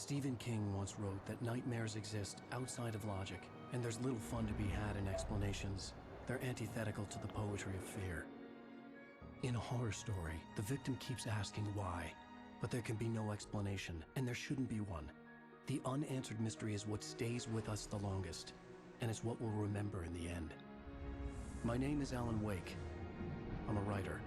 Stephen King once wrote that nightmares exist outside of logic, and there's little fun to be had in explanations. They're antithetical to the poetry of fear. In a horror story, the victim keeps asking why, but there can be no explanation, and there shouldn't be one. The unanswered mystery is what stays with us the longest, and it's what we'll remember in the end. My name is Alan Wake. I'm a writer.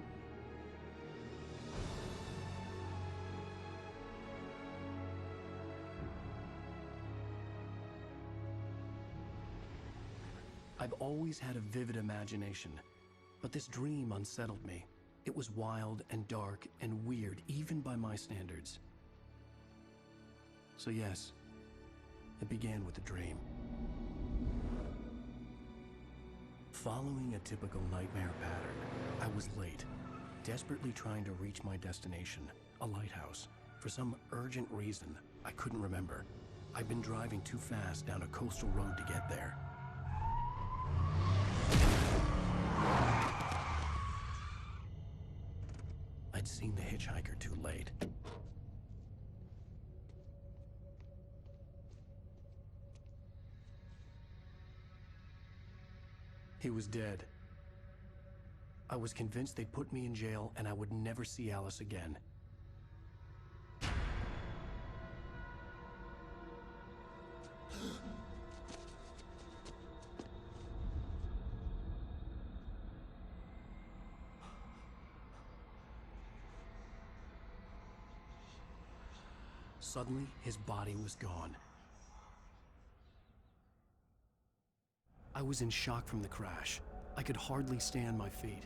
I've always had a vivid imagination, but this dream unsettled me. It was wild and dark and weird, even by my standards. So yes, it began with a dream. Following a typical nightmare pattern, I was late, desperately trying to reach my destination, a lighthouse. For some urgent reason, I couldn't remember. I'd been driving too fast down a coastal road to get there. I'd seen the hitchhiker too late. He was dead. I was convinced they'd put me in jail and I would never see Alice again. Suddenly, his body was gone. I was in shock from the crash. I could hardly stay on my feet.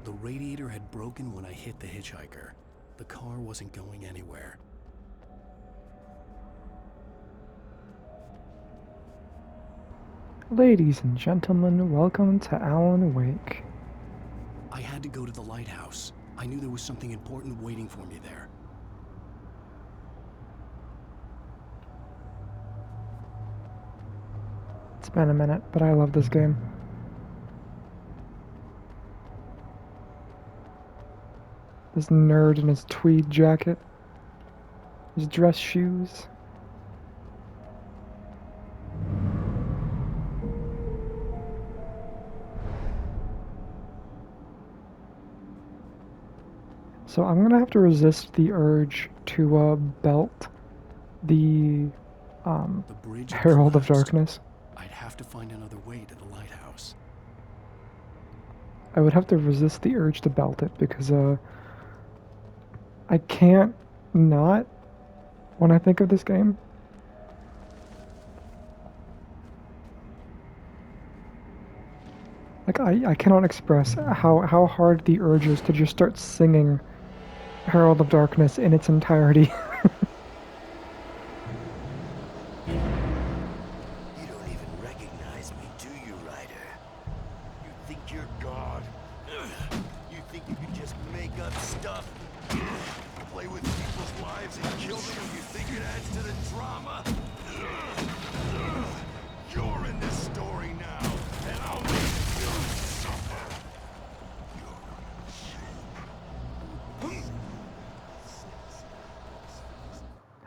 The radiator had broken when I hit the hitchhiker. The car wasn't going anywhere. Ladies and gentlemen, welcome to Alan Wake. I had to go to the lighthouse. I knew there was something important waiting for me there. It's been a minute, but I love this game. This nerd in his tweed jacket, his dress shoes. So I'm gonna have to resist the urge to belt the bridge Herald of collapsed. Darkness. I'd have to find another way to the lighthouse. I would have to resist the urge to belt it because I can't not when I think of this game. Like I cannot express how hard the urge is to just start singing Herald of Darkness in its entirety. You don't even recognize me, do you, Ryder? You think you're God? You think you can just make up stuff? Play with people's lives and kill them when you think it adds to the drama? You're in this story now, and I'll make you suffer.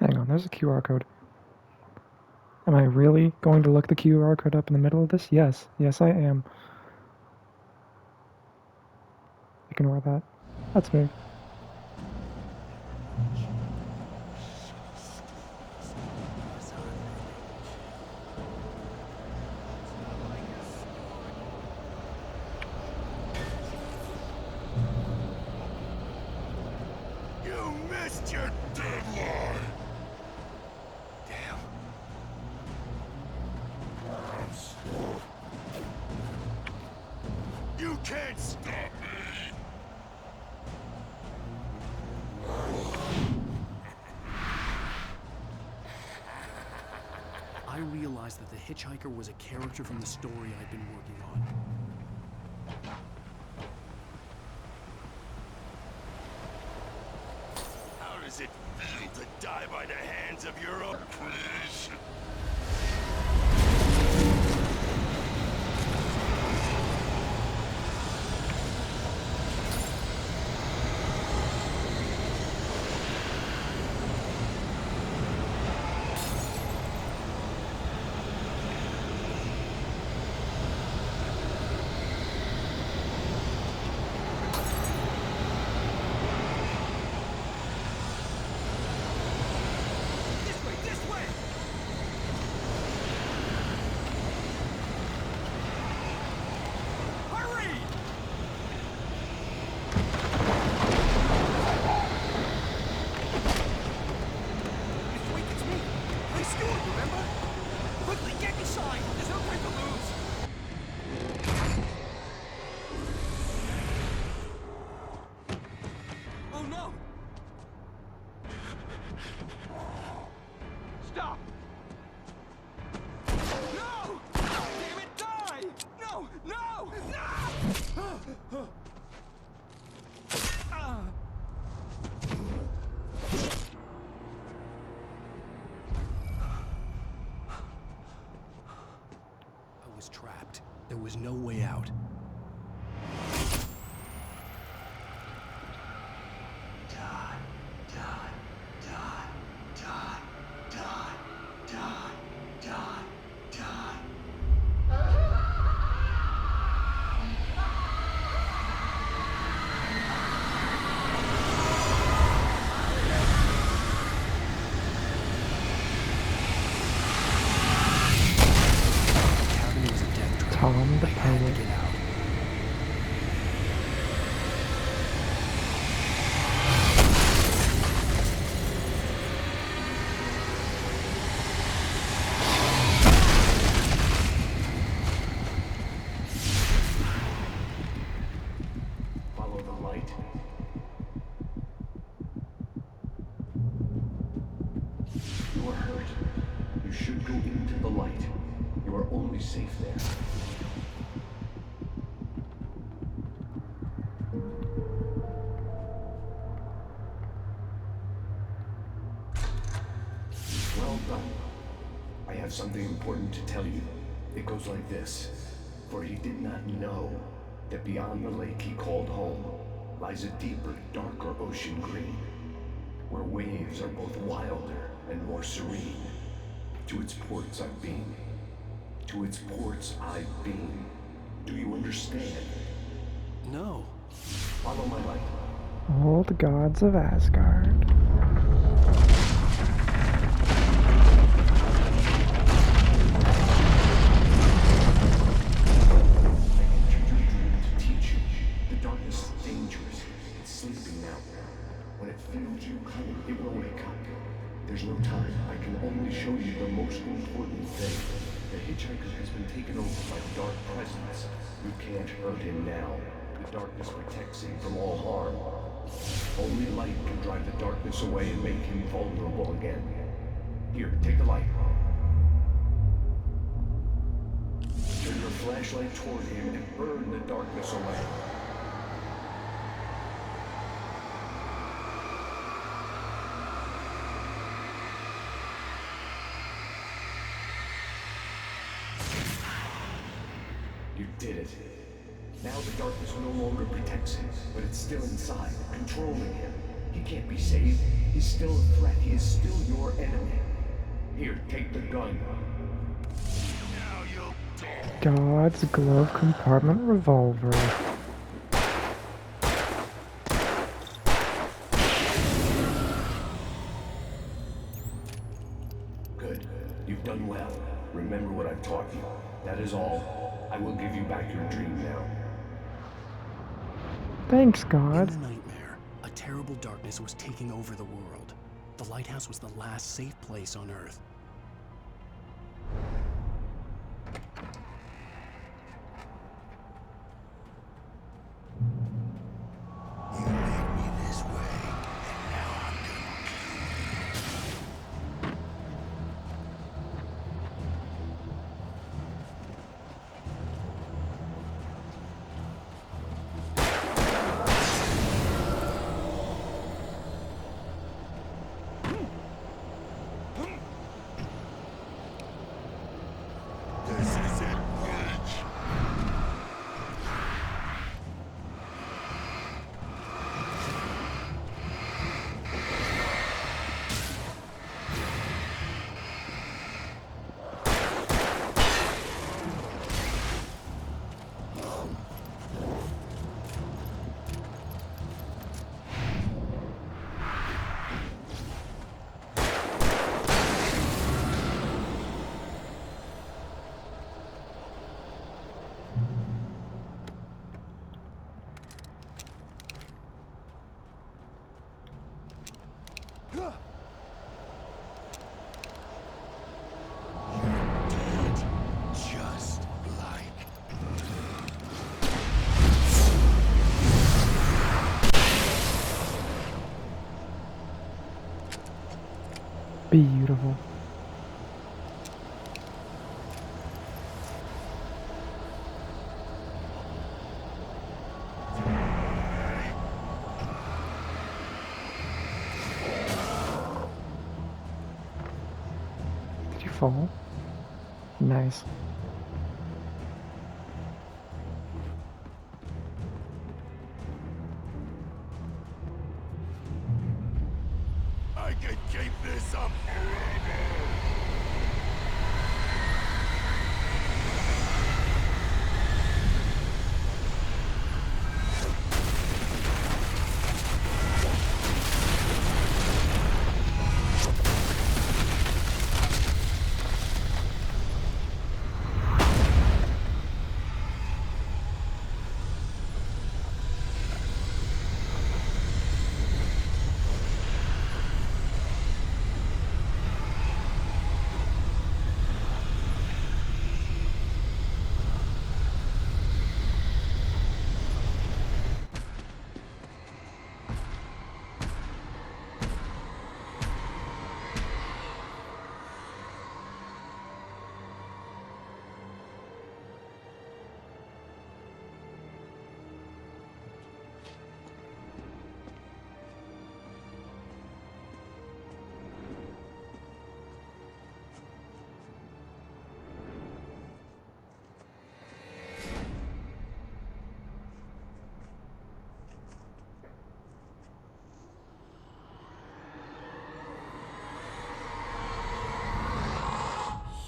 Hang on, there's a QR code. Am I really going to look the QR code up in the middle of this? Yes. Yes, I am. Ignore that. That's me. You missed your deadline! Damn. You can't stop me! I realized that the hitchhiker was a character from the story I'd been working on. does it feel to die by the hands of your own creation? I was trapped. There was no way out. Tom the I had to poet. get out. Follow the light. You are hurt. You should go into the light. You are only safe there. Well done. I have something important to tell you. It goes like this. For he did not know that beyond the lake he called home lies a deeper, darker ocean green, where waves are both wilder and more serene. To its ports I've been. To its ports I've been. Do you understand? No. Follow my light. All the gods of Asgard. It will wake up. There's no time. I can only show you the most important thing. The hitchhiker has been taken over by the dark presence. You can't hurt him now. The darkness protects him from all harm. Only light can drive the darkness away and make him vulnerable again. Here, take the light. Turn your flashlight toward him and burn the darkness away. You did it. Now the darkness no longer protects him, but it's still inside, controlling him. He can't be saved. He's still a threat. He is still your enemy. Here, take the gun. Now you'll die. God's glove compartment revolver. Good. You've done well. Remember what I've taught you. That is all. I will give you back your dream now. Thanks, In God. the nightmare, a terrible darkness was taking over the world. The lighthouse was the last safe place on Earth. You made me this way, and now I'm gonna kill you. Beautiful. Did you fall? Nice. I can keep this up forever.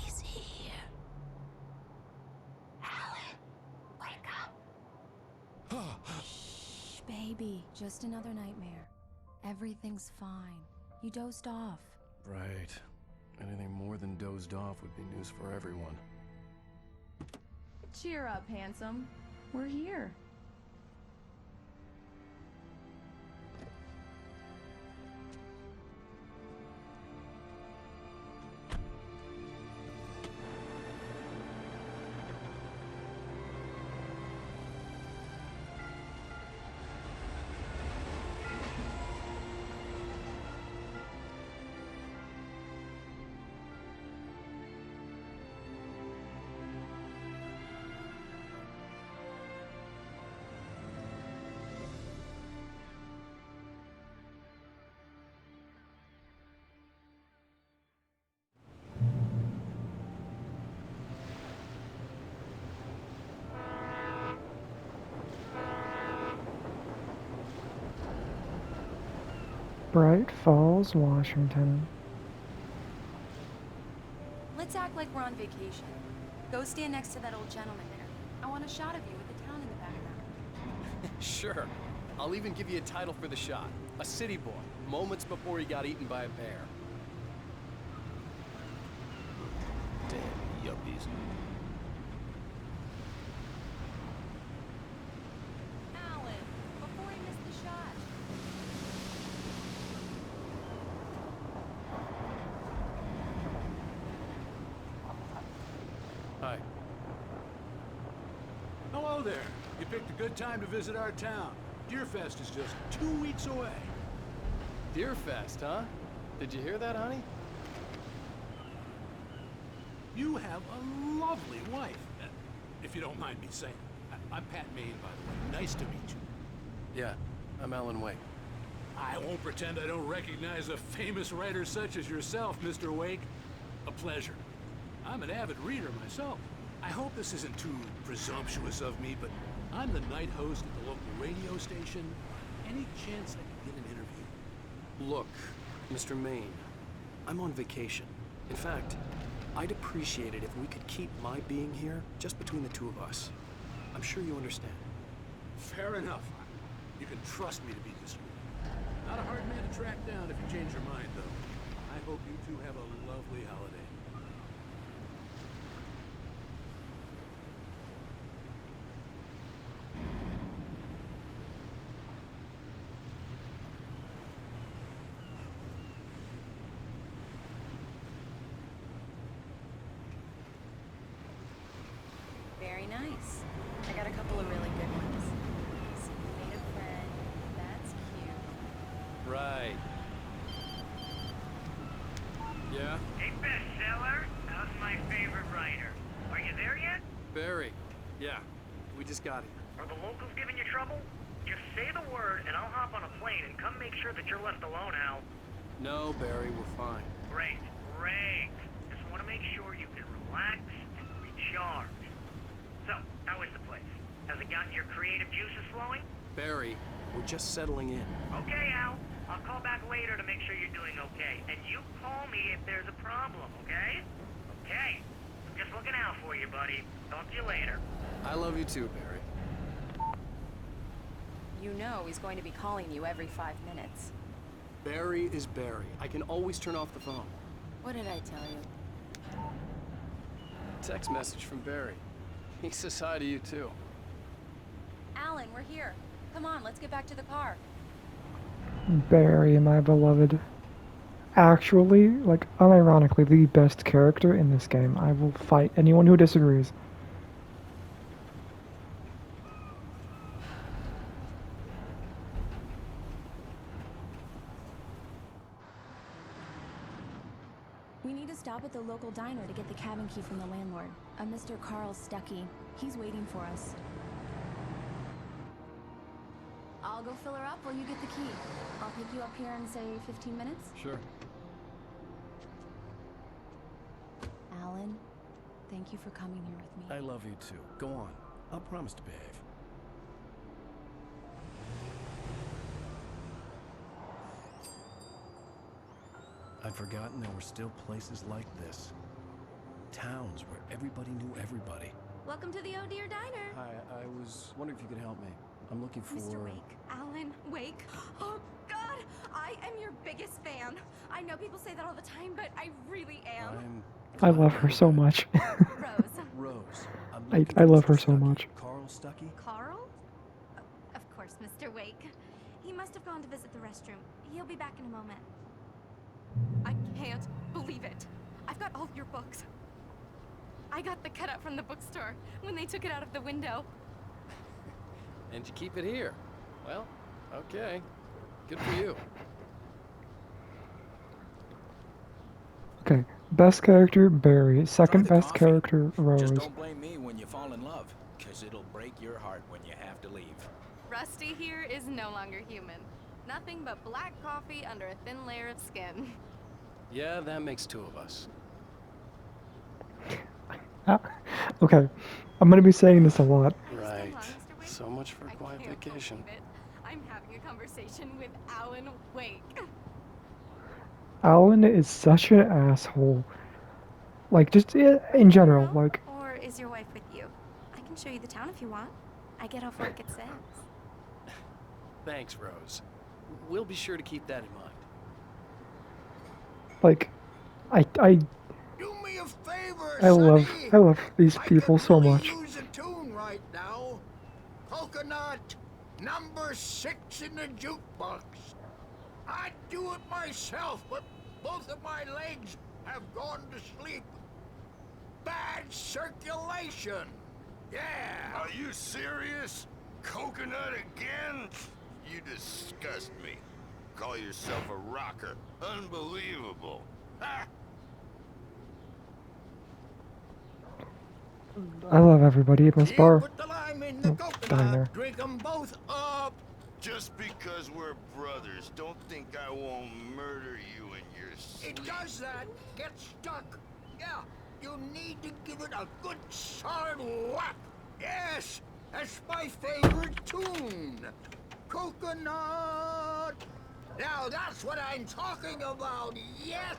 He's here. Alan, wake up. Shh, baby. Just another nightmare. Everything's fine. You dozed off. Right. Anything more than dozed off would be news for everyone. Cheer up, handsome. We're here. Bright Falls, Washington. Let's act like we're on vacation. Go stand next to that old gentleman there. I want a shot of you with the town in the background. Sure. I'll even give you a title for the shot. A city boy, moments before he got eaten by a bear. Damn yuppies. Alan, before he missed the shot. Hi. Hello there. You picked a good time to visit our town. Deerfest is just 2 weeks away. Deerfest, huh? Did you hear that, honey? You have a lovely wife, if you don't mind me saying. I'm Pat Maine, by the way. Nice to meet you. Yeah, I'm Alan Wake. I won't pretend I don't recognize a famous writer such as yourself, Mr. Wake. A pleasure. I'm an avid reader myself. I hope this isn't too presumptuous of me, but I'm the night host at the local radio station. Any chance I could get an interview? Look, Mr. Maine, I'm on vacation. In fact, I'd appreciate it if we could keep my being here just between the two of us. I'm sure you understand. Fair enough. You can trust me to be discreet. Not a hard man to track down if you change your mind, though. I hope you two have a lovely holiday. Very nice. I got a couple of really good ones. So you made a friend. That's cute. Right. Yeah? Hey, bestseller, how's my favorite writer? Are you there yet? Barry. Yeah. We just got here. Are the locals giving you trouble? Just say the word and I'll hop on a plane and come make sure that you're left alone, Al. No, Barry, we're fine. Great, great. Just want to make sure you can relax and recharge. So, how is the place? Has it gotten your creative juices flowing? Barry, we're just settling in. Okay, Al. I'll call back later to make sure you're doing okay. And you call me if there's a problem, okay? Okay. I'm just looking out for you, buddy. Talk to you later. I love you too, Barry. You know he's going to be calling you every 5 minutes. Barry is Barry. I can always turn off the phone. What did I tell you? Text message from Barry. He says hi to you too. Alan, we're here. Come on, let's get back to the car. Barry, my beloved. Actually, like, unironically, the best character in this game. I will fight anyone who disagrees. We need to stop at the local diner to get the cabin key from the landlord, a Mr. Carl Stuckey. He's waiting for us. I'll go fill her up while you get the key. I'll pick you up here in, say, 15 minutes? Sure. Alan, thank you for coming here with me. I love you too. Go on. I'll promise to behave. I'd forgotten there were still places like this. Towns where everybody knew everybody. Welcome to the Oh Dear Diner. Hi, I was wondering if you could help me. I'm looking for... Mr. Wake. Alan Wake. Oh, God! I am your biggest fan. I know people say that all the time, but I really am. I love her so much. Rose. Rose. I love her so much. Carl Stuckey? Carl? Of course, Mr. Wake. He must have gone to visit the restroom. He'll be back in a moment. I can't believe it. I've got all of your books. I got the cutout from the bookstore when they took it out of the window. And you keep it here. Well, okay. Good for you. Okay, best character, Barry. Second Try the best coffee. character, Rose. Just don't blame me when you fall in love, because it'll break your heart when you have to leave. Rusty here is no longer human. Nothing but black coffee under a thin layer of skin. Yeah, that makes two of us. Okay, I'm gonna be saying this a lot. Right. Hold on, Mr. Wake. So much for a I quiet can't vacation. believe it. I'm having a conversation with Alan Wake. Alan is such an asshole. Like, just in general, like... Or is your wife with you? I can show you the town if you want. I get off work at 6. Thanks, Rose. We'll be sure to keep that in mind. Like, I Do me a favor, I love these people so much. Use a tune right now. Coconut, number 6 in the jukebox. I'd do it myself, but both of my legs have gone to sleep. Bad circulation. Yeah. Are you serious? Coconut again? You disgust me. Call yourself a rocker. Unbelievable. Ha! I love everybody in this Here, bar. put the lime in the Diner. coconut. Drink them both up. Just because we're brothers, don't think I won't murder you in your sleep. It does that. Get stuck. Yeah, you need to give it a good solid whack. Yes, that's my favorite tune. Coconut. Now that's what I'm talking about. Yes.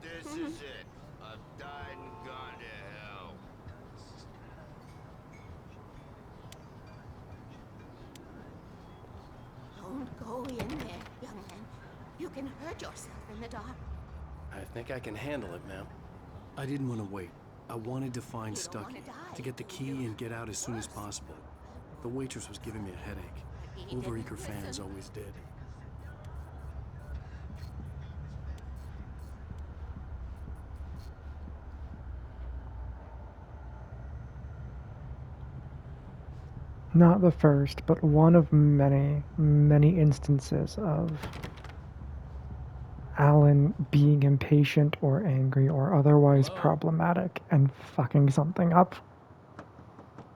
This is it. I've died and gone to hell. Don't go in there, young man. You can hurt yourself in the dark. I think I can handle it, ma'am. I didn't want to wait. I wanted to find You don't wanna Stuckey, die, to get the do key you? and get out as soon as possible. The waitress was giving me a headache. He didn't Overeager fans listen. always did. Not the first, but one of many, many instances of Alan being impatient or angry or otherwise Hello? problematic and fucking something up.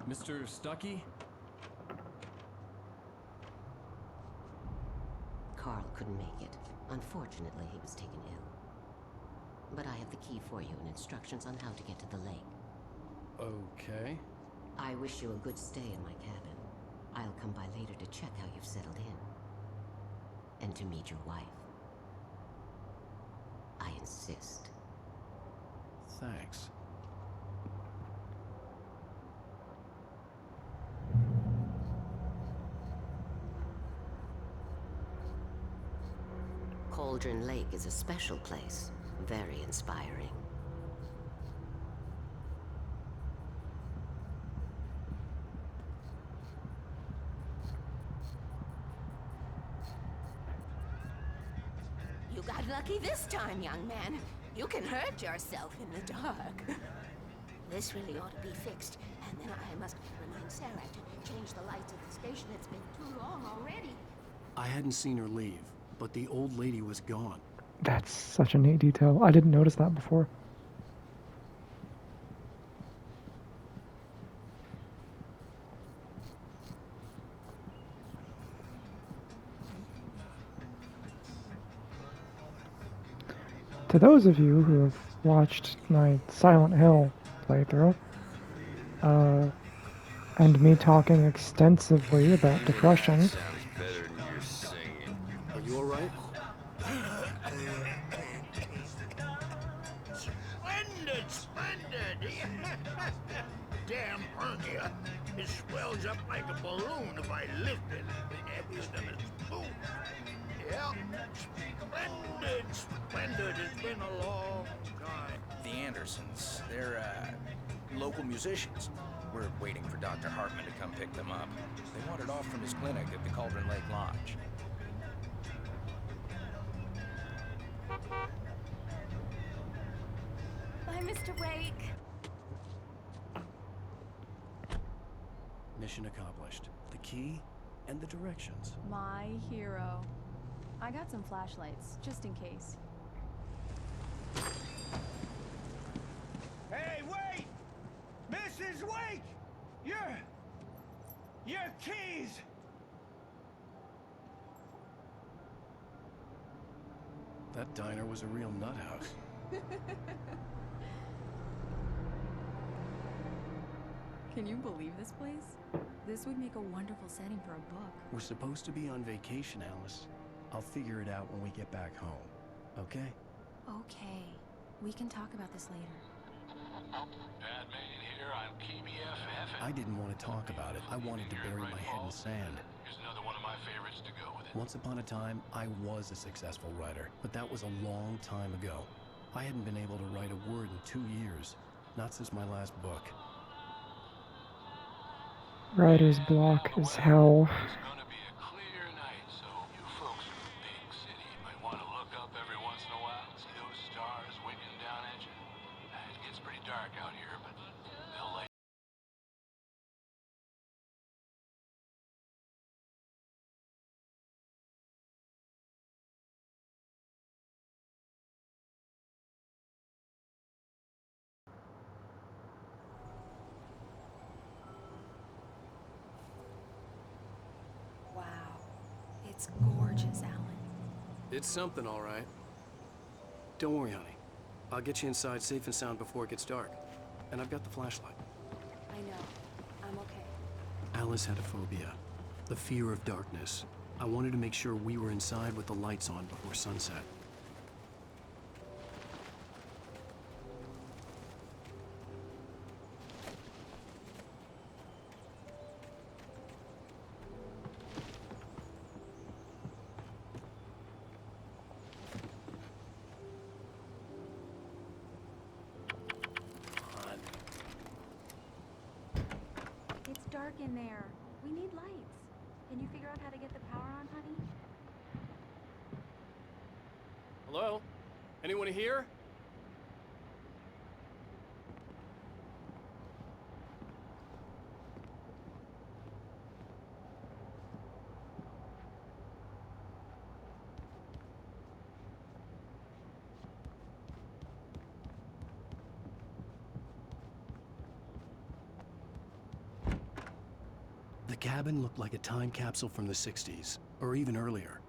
Mr. Stuckey? Carl couldn't make it. Unfortunately, he was taken ill. But I have the key for you and instructions on how to get to the lake. Okay. I wish you a good stay in my cabin. I'll come by later to check how you've settled in. And to meet your wife. I insist. Thanks. Cauldron Lake is a special place. Very inspiring. You got lucky this time, young man. You can hurt yourself in the dark. This really ought to be fixed, and then I must remind Sarah to change the lights at the station. It's been too long already. I hadn't seen her leave, but the old lady was gone. That's such a neat detail. I didn't notice that before. To those of you who have watched my Silent Hill playthrough, and me talking extensively about depression, Sounds better than your singing. Are you alright? Splendid, splendid! Damn hernia. It swells up like a balloon if I lift it. Heavier than a spoon. Yeah, splendid, splendid. It's been a long time. The Andersons, they're, local musicians. We're waiting for Dr. Hartman to come pick them up. They wandered off from his clinic at the Cauldron Lake Lodge. Bye, Mr. Wake. Mission accomplished. The key and the directions. My hero. I got some flashlights, just in case. Hey, wait! Mrs. Wake! Your keys! That diner was a real nut house. Can you believe this place? This would make a wonderful setting for a book. We're supposed to be on vacation, Alice. I'll figure it out when we get back home. Okay? Okay. We can talk about this later. Batman here on KBFF. I didn't want to talk about it. I wanted to bury my head in sand. Here's another one of my favorites to go with it. Once upon a time, I was a successful writer, but that was a long time ago. I hadn't been able to write a word in 2 years. Not since my last book. writer's block is hell. It's gonna be a clear night, so you folks in the big city might want to look up every once in a while, see those stars winking down at you. It gets pretty dark out here, but they'll light. Wow. It's gorgeous, Alan. It's something, all right. Don't worry, honey. I'll get you inside safe and sound before it gets dark. And I've got the flashlight. I know. I'm okay. Alice had a phobia. The fear of darkness. I wanted to make sure we were inside with the lights on before sunset. It's dark in there. We need lights. Can you figure out how to get the power on, honey? Hello? Anyone here? The cabin looked like a time capsule from the 60s, or even earlier.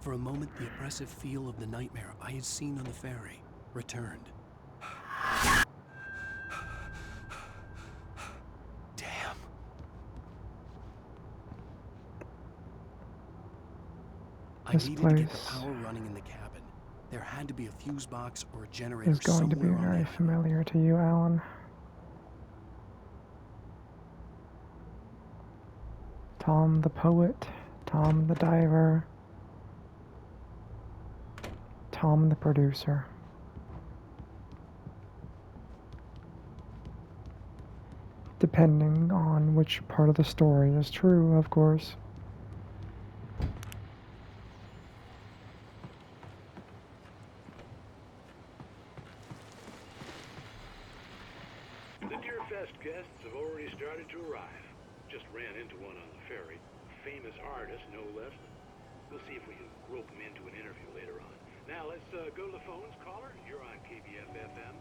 For a moment, the oppressive feel of the nightmare I had seen on the ferry returned. Damn. This I needed to get the place power running in the cabin. There had to be a fuse box or a generator is going to be somewhere on the very island. familiar to you, Alan. Tom the poet, Tom the diver, Tom the producer. Depending on which part of the story is true, of course. The Deerfest guests have already started to arrive. Just ran into one on the ferry. Famous artist, no less. We'll see if we can rope him into an interview later on. Now let's go to the phones. Caller, you're on KBF-FM.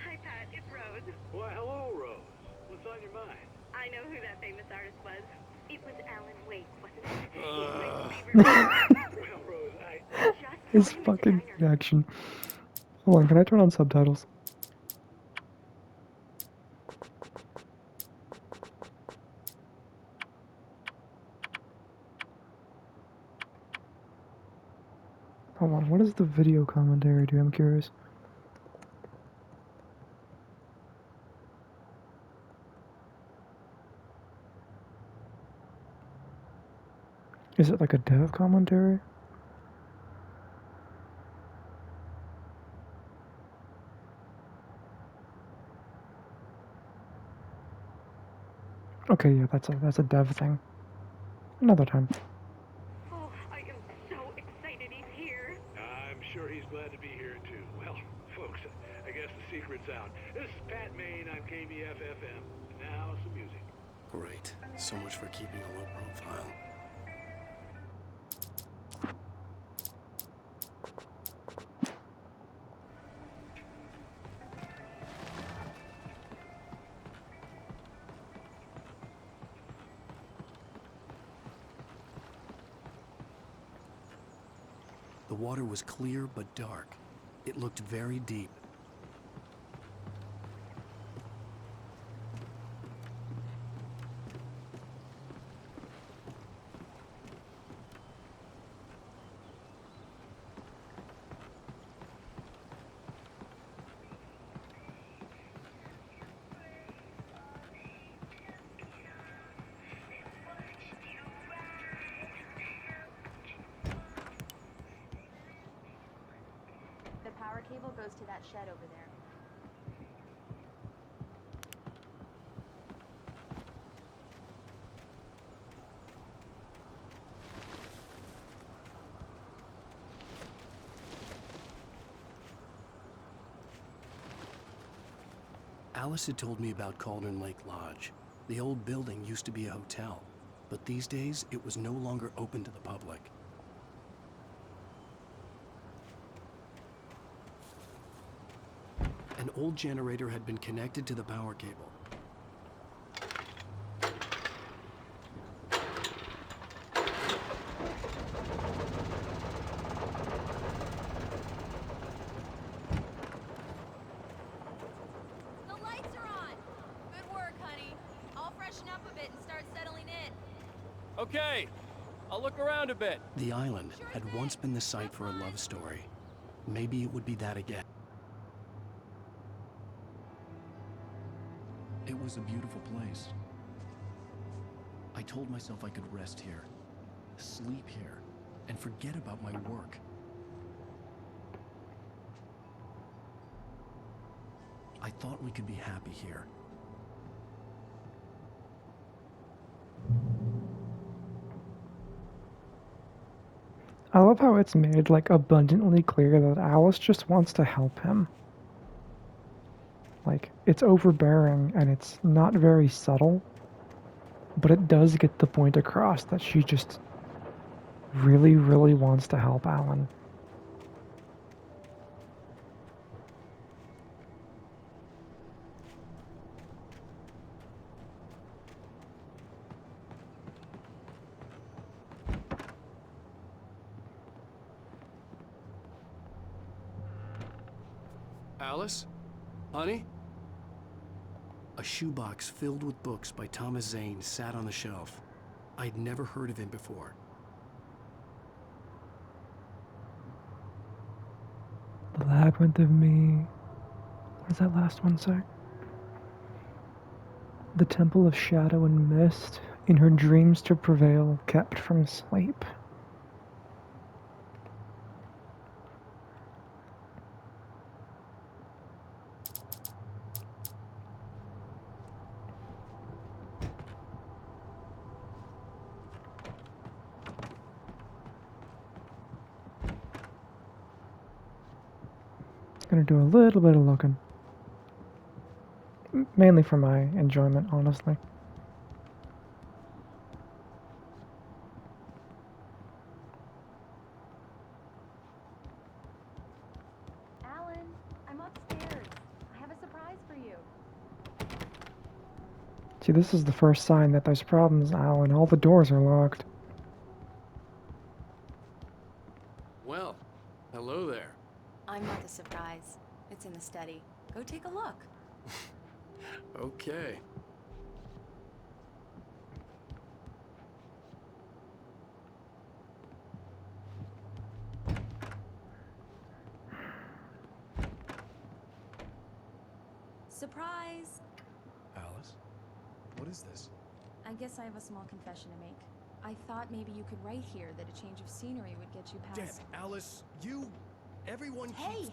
Hi, Pat. It's Rose. Why, hello, Rose. What's on your mind? I know who that famous artist was. It was Alan Wake, wasn't it? Well, Rose, His fucking reaction. Hold on, can I turn on subtitles? Hold on, what does the video commentary do? I'm curious. Is it like a dev commentary? Okay, yeah, that's a dev thing. Another time. Oh, I am so excited he's here. I'm sure he's glad to be here, too. Well, folks, I guess the secret's out. This is Pat Maine on KBF-FM. Now, some music. Great. So much for keeping a low profile. The water was clear but dark. It looked very deep. The power cable goes to that shed over there. Alice had told me about Cauldron Lake Lodge. The old building used to be a hotel, but these days it was no longer open to the public. An old generator had been connected to the power cable. The lights are on! Good work, honey. I'll freshen up a bit and start settling in. Okay, I'll look around a bit. The island had once been the site for a love story. Maybe it would be that again. It was a beautiful place. I told myself I could rest here, sleep here, and forget about my work. I thought we could be happy here. I love how it's made like abundantly clear that Alice just wants to help him. Like, it's overbearing and it's not very subtle. But it does get the point across that she just really, really wants to help Alan. Alice? Honey? A shoebox filled with books by Thomas Zane sat on the shelf. I'd never heard of him before. The labyrinth of me. What does that last one say? The temple of shadow and mist, in her dreams to prevail, kept from sleep. Gonna do a little bit of looking. Mainly for my enjoyment, honestly. Alan, I'm upstairs. I have a surprise for you. See, this is the first sign that there's problems, Alan. All the doors are locked. Well, hello there. I'm not the surprise. It's in the study. Go take a look. Okay. Surprise! Alice? What is this? I guess I have a small confession to make. I thought maybe you could write here that a change of scenery would get you past... Damn, Alice, you... Everyone Hey,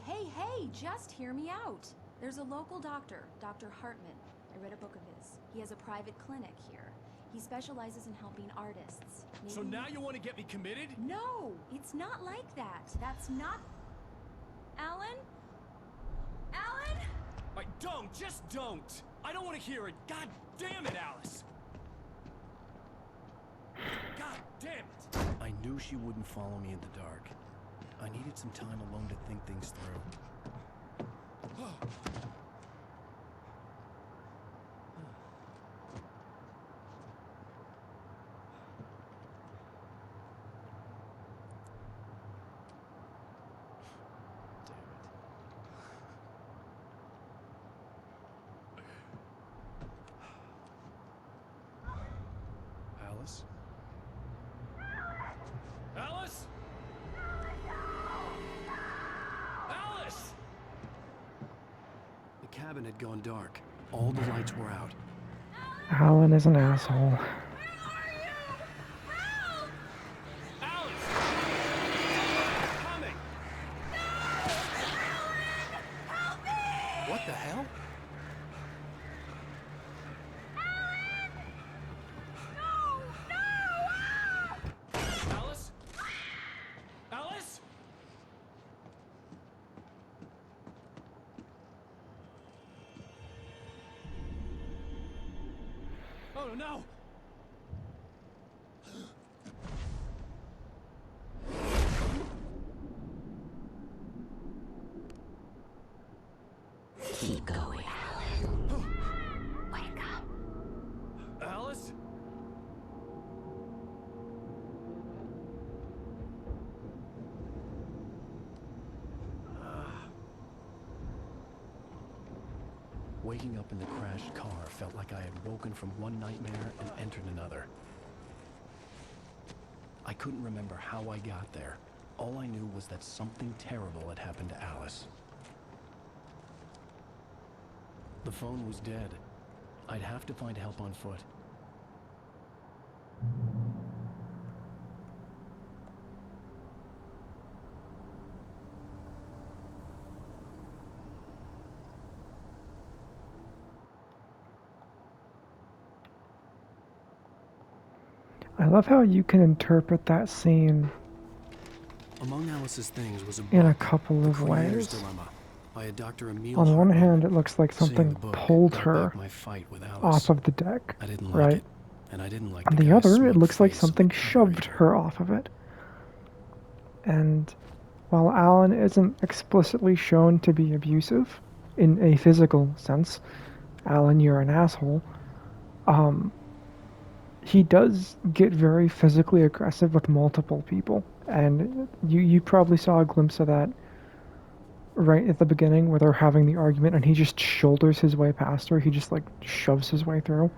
just hear me out. There's a local doctor, Dr. Hartman. I read a book of his. He has a private clinic here. He specializes in helping artists. Maybe... So now you want to get me committed? No, it's not like that. That's not... Alan? Alan? Just don't! I don't want to hear it! God damn it, Alice! God damn it! I knew she wouldn't follow me in the dark. I needed some time alone to think things through. Alice? Alice? Alice! The cabin had gone dark. All the lights were out. Alan is an asshole. What the hell? Alice? Alice? Oh no! Keep going, Alan. Wake up. Alice? Waking up in the crashed car felt like I had woken from one nightmare and entered another. I couldn't remember how I got there. All I knew was that something terrible had happened to Alice. The phone was dead. I'd have to find help on foot. I love how you can interpret that scene Among Alice's things was a book, in a couple The of Creator's ways. Dilemma, by a Dr. Emil On one Hartman. hand, it looks like Seeing something the book pulled brought her back my fight with Alice. off of the deck, I didn't like right? it. and I didn't like On the the guy's other, it smug looks like face something or cover shoved either. her off of it. And while Alan isn't explicitly shown to be abusive in a physical sense, Alan, you're an asshole, he does get very physically aggressive with multiple people. And you probably saw a glimpse of that right at the beginning where they're having the argument and he just shoulders his way past her. He just like shoves his way through.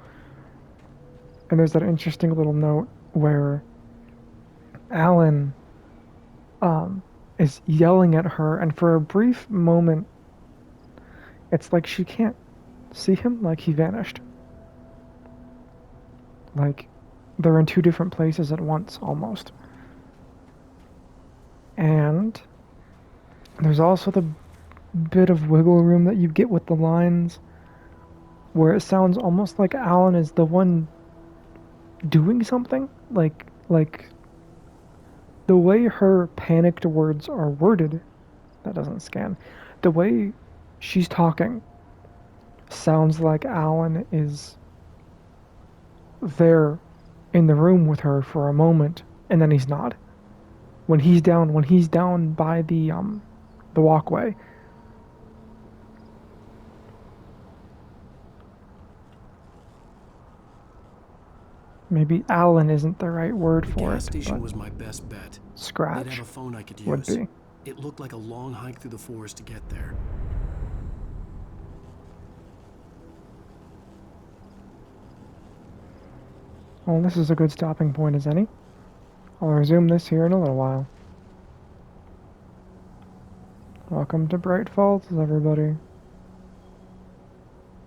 And there's that interesting little note where Alan is yelling at her, and for a brief moment, it's like she can't see him, like he vanished. Like they're in two different places at once, almost. And there's also the bit of wiggle room that you get with the lines where it sounds almost like Alan is the one doing something. Like the way her panicked words are worded, that doesn't scan. The way she's talking sounds like Alan is there in the room with her for a moment, and then he's not. When he's down by the walkway. Maybe Alan isn't the right word The for gas it, station but was my best bet. They'd Scratch have a phone I could would use. be. It looked like a long hike through the forest to get there. Well, this is a good stopping point as any. I'll resume this here in a little while. Welcome to Bright Falls, everybody.